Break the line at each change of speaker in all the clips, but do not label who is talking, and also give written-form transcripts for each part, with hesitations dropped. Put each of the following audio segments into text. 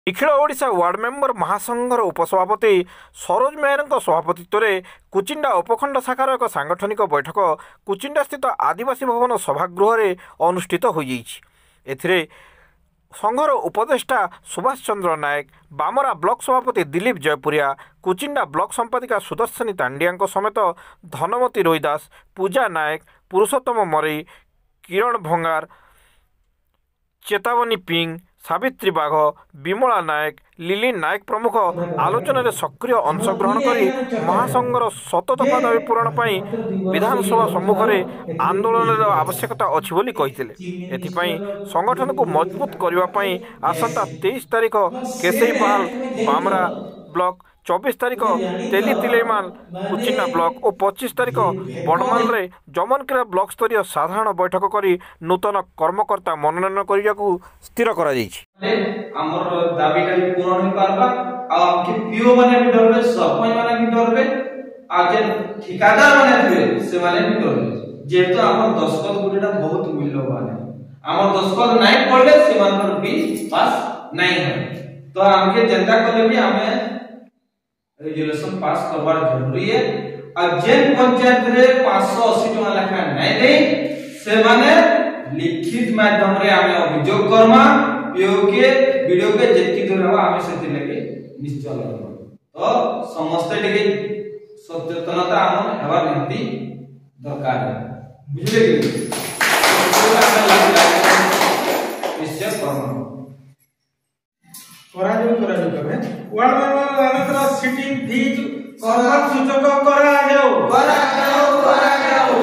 Nikhil Odisha ward member महासंघर उपसभापति सरोज मेहर सभापतित्व में कुचिंडा उपखंड शाखार एक सांगठनिक बैठक कुचिंडा स्थित आदिवासी भवन सभागृह में अनुष्ठित हो संघर उपदेष्टा सुभाष चंद्र नायक, बामरा ब्लॉक सभापति दिलीप जयपुरिया, कुचिंडा ब्लॉक संपादिका सुदर्शनी तांडिया समेत धनमती रोहिदास, पूजा नायक, पुरुषोत्तम मरई, किरण भंगार, चेतावनी पिंग, सावित्री बाघ, विमला नायक, लिली नायक प्रमुख आलोचन सक्रिय अंशग्रहण कर महासंघर 7 दफा दाबी पूरण पर विधानसभा सम्मुख में आंदोलन आवश्यकता अच्छी बोली कही संगठन को मजबूत करने आसंता 23 तारीख केसईपाल बामरा ब्लॉक, 24 तारीख तेली तिलेमाल कुचिंडा ब्लॉक और 25 तारीख बड़माल रे जमनकिरा ब्लॉक स्तरीय साधारण बैठक करी नूतन कर्मकर्ता मनोनयन करिया को स्थिर करा जायछि।
हमर दाबीटा पूर्ण हो पारबा आ हमके पीओ माने भी डरबे, सरपंच माने भी डरबे आ जे ठेकेदार माने थे से माने भी डरबे जेतो हमर दस्खत गुडीटा बहुत मूल्यवान है। हमर दस्खत नहीं पड़ले से मानकर भी पास नहीं है तो हमके जनता को भी हमें रेजोल्यूशन पास करवार जरूरी है। अब जेन पंचायत रे 580 टका लेखा नहीं दे से माने लिखित माध्यम रे हमें अभियोग करमा पीओ के वीडियो के जेति करवा हमें सेति लगे निश्चय लगबो तो समस्त टिके सचेतनता हम हेबा निति दरकार है, बुझले कि निश्चय करमा
करा कमे वार्ड मेंबर वाला सिटिंग फीज सम्मत सूचक करा जाओ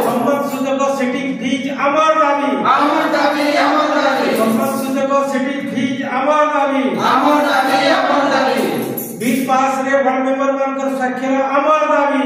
सम्मत सूचक सिटिंग फीज अमर दाबी सम्मत सूचक सिटिंग फीज अमर दाबी 20 पास रे वार्ड मेंबर मानकर स्वाक्षर अमर दाबी